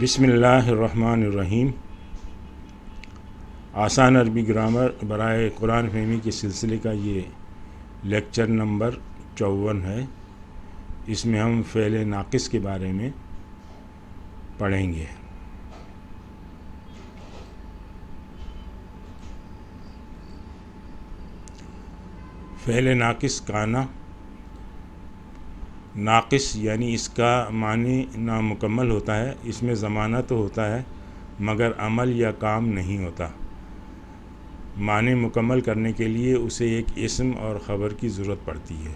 بسم اللہ الرحمن الرحیم۔ آسان عربی گرامر برائے قرآن فہمی کے سلسلے کا یہ لیکچر نمبر 54 ہے۔ اس میں ہم فعل ناقص کے بارے میں پڑھیں گے۔ فعل ناقص کانا، ناقص یعنی اس کا معنی نامکمل ہوتا ہے۔ اس میں زمانہ تو ہوتا ہے مگر عمل یا کام نہیں ہوتا۔ معنی مکمل کرنے کے لیے اسے ایک اسم اور خبر کی ضرورت پڑتی ہے۔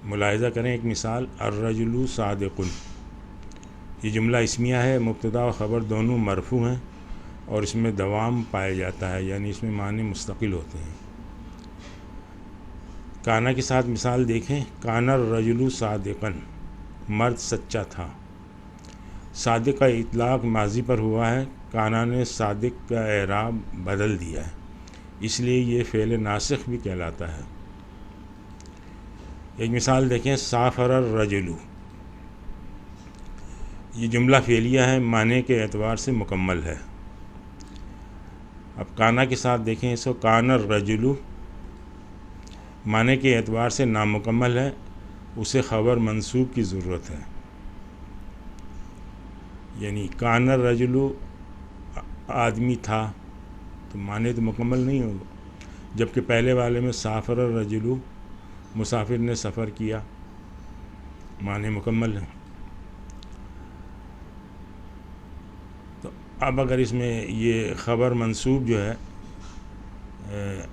ملاحظہ کریں ایک مثال، الرجل صادق۔ یہ جملہ اسمیہ ہے، مبتدا و خبر دونوں مرفوع ہیں اور اس میں دوام پایا جاتا ہے، یعنی اس میں معنی مستقل ہوتے ہیں۔ کانا کے ساتھ مثال دیکھیں، کانا الرجل صادقا، مرد سچا تھا۔ صادق کا اطلاق ماضی پر ہوا ہے، کانا نے صادق کا اعراب بدل دیا ہے، اس لیے یہ فعل ناسخ بھی کہلاتا ہے۔ ایک مثال دیکھیں، سافر الرجل۔ یہ جملہ فعلیہ ہے، معنی کے اعتبار سے مکمل ہے۔ اب کانا کے ساتھ دیکھیں اس کو، کانا الرجل معنی کے اعتبار سے نامکمل ہے، اسے خبر منصوب کی ضرورت ہے۔ یعنی کانا الرجل آدمی تھا تو معنی تو مکمل نہیں ہوگا، جبکہ پہلے والے میں سافر الرجل مسافر نے سفر کیا، معنی مکمل ہے۔ تو اب اگر اس میں یہ خبر منصوب جو ہے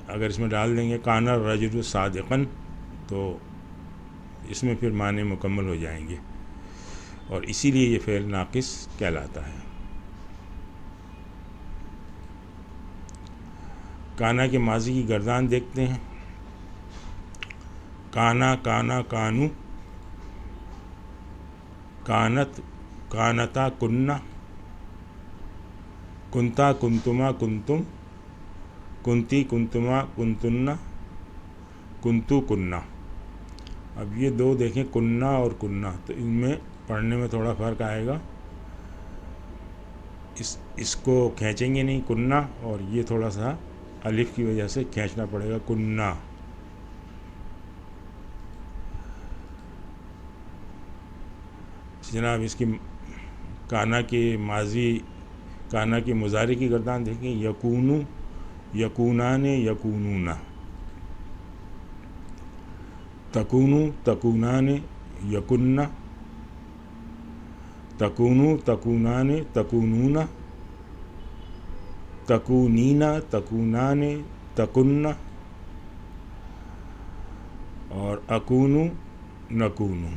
اگر اس میں ڈال دیں گے کانا الرجل صادقا، تو اس میں پھر معنی مکمل ہو جائیں گے اور اسی لیے یہ فعل ناقص کہلاتا ہے۔ کانا کے ماضی کی گردان دیکھتے ہیں، کانا کانا کانو، کانت کانتا کننا، کنتا کنتما کنتم، کنتی کنتما کنتن، کنتو کننا۔ اب یہ دو دیکھیں، کننا اور کننا، تو ان میں پڑھنے میں تھوڑا فرق آئے گا۔ اس کو کھینچیں گے نہیں کننا، اور یہ تھوڑا سا الف کی وجہ سے کھینچنا پڑے گا کننا۔ جناب اس کی کانا کے ماضی، کانا کی مضارع کی گردان دیکھیں، یکونو یکونان یکونون، تکونو تکونان یکن، تکونو تکونان تکونون، تکونین تکونان تکن، اور اکونو نکونو۔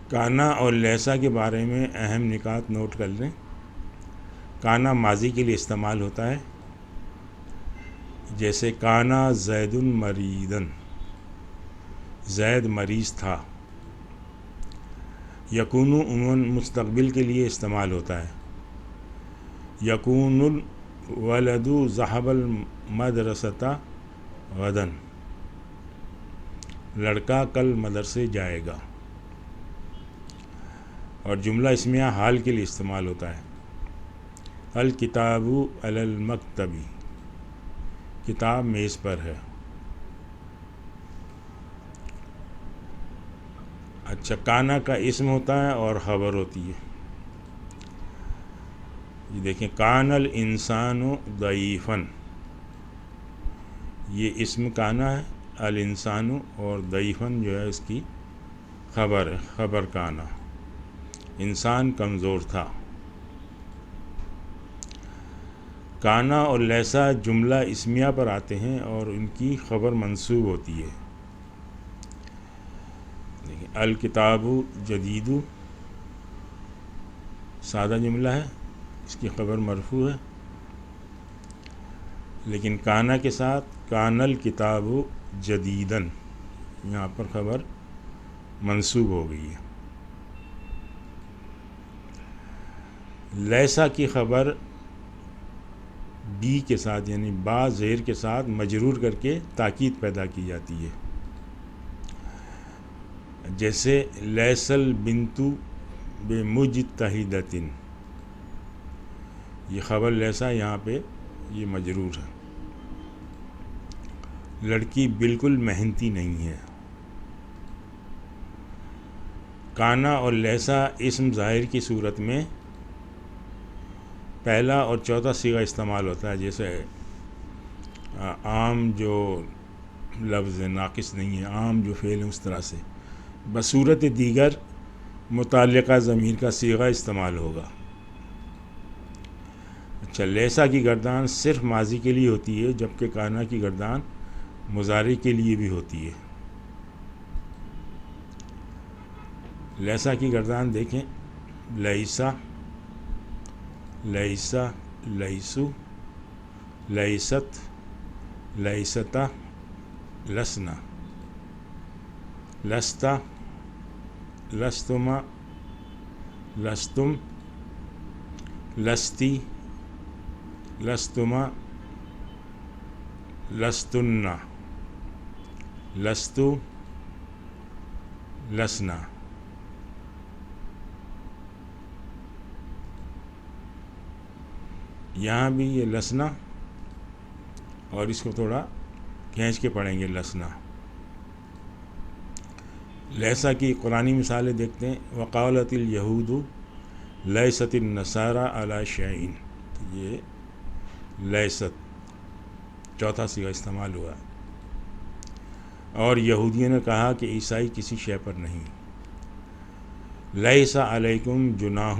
کانا اور لیسا کے بارے میں اہم نکات نوٹ کر لیں۔ کانا ماضی کے لیے استعمال ہوتا ہے، جیسے کانا زید مریضاً، زید مریض تھا۔ یکونو عموماً مستقبل کے لیے استعمال ہوتا ہے، یکون الولد ذهب المدرسة غدا، لڑکا کل مدرسے جائے گا۔ اور جملہ اسمیہ حال کے لیے استعمال ہوتا ہے، الکتاب علی المکتب، کتاب میز پر ہے۔ اچھا، کانا کا اسم ہوتا ہے اور خبر ہوتی ہے۔ یہ دیکھیں، کان الانسان ضعیفاً، یہ اسم کانا ہے، الانسان، اور ضعیفاً جو ہے اس کی خبر ہے، خبر کانا، انسان کمزور تھا۔ کانا اور لیسا جملہ اسمیہ پر آتے ہیں اور ان کی خبر منصوب ہوتی ہے۔ الکتاب جدید، سادہ جملہ ہے، اس کی خبر مرفوع ہے، لیکن کانا کے ساتھ کان الکتاب جدیداً، یہاں پر خبر منصوب ہو گئی ہے۔ لیسا کی خبر بی کے ساتھ یعنی با زیر کے ساتھ مجرور کر کے تاکید پیدا کی جاتی ہے. جیسے لیسل بنتو بے مجتہدۃ، یہ خبر لیسا یہاں پہ یہ مجرور ہے. لڑکی بالکل محنتی نہیں ہے. کانا اور لیسا اسم ظاہر کی صورت میں پہلا اور چوتھا صیغہ استعمال ہوتا ہے. جیسے عام جو لفظ ناقص نہیں ہے، عام جو فعل ہے اس طرح سے. بصورت دیگر متعلقہ ضمیر کا صیغہ استعمال ہوگا. اچھا، لیسا کی گردان صرف ماضی کے لیے ہوتی ہے، جبکہ کانا کی گردان مضارع کے لیے بھی ہوتی ہے. لیسا کی گردان دیکھیں، لیسا، لیسا، لیسو، لیست، لیستا، لسنا، لستا، لستما، لستم، لستی، لستما، لستن، لستو، لسنا. یہاں بھی یہ لسنا، اور اس کو تھوڑا کھینچ کے پڑھیں گے، لسنا. لیسا کی قرآنی مثالیں دیکھتے ہیں. وقالت الیہود لیست النصارى علی شیء، یہ لیست چوتھا صیغہ استعمال ہوا. اور یہودیوں نے کہا کہ عیسائی کسی شے پر نہیں. لیس علیکم جناح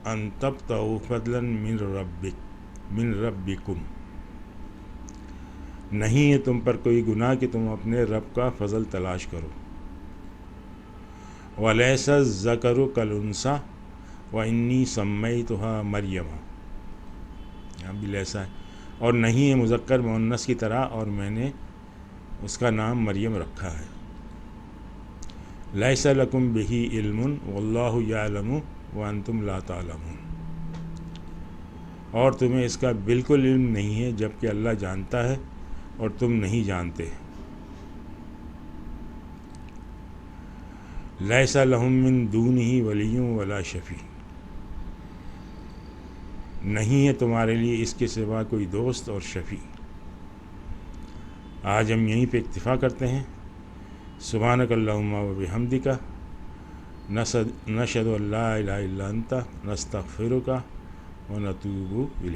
ان تبتغوا فضلا من ربکم، نہیں ہے تم پر کوئی گناہ کہ تم اپنے رب کا فضل تلاش کرو. ولیس الذکر کالانثی وانی سمیتھا مریم، یہاں بھی لیسا ہے. اور نہیں ہے مذکر مؤنث کی طرح، اور میں نے اس کا نام مریم رکھا ہے. لیس لکم بہ علم واللہ یعلم وانتم لا تعلمون، اور تمہیں اس کا بالکل علم نہیں ہے جبکہ اللہ جانتا ہے اور تم نہیں جانتے. لیس لہم من دونہ ولی ولا شفیع، نہیں ہے تمہارے لیے اس کے سوا کوئی دوست اور شفیع. آج ہم یہیں پہ اکتفا کرتے ہیں. سبحانک اللہم و بحمدک، نشہد ان لا الہ الا انت، نستغفرک و نتوب الیک.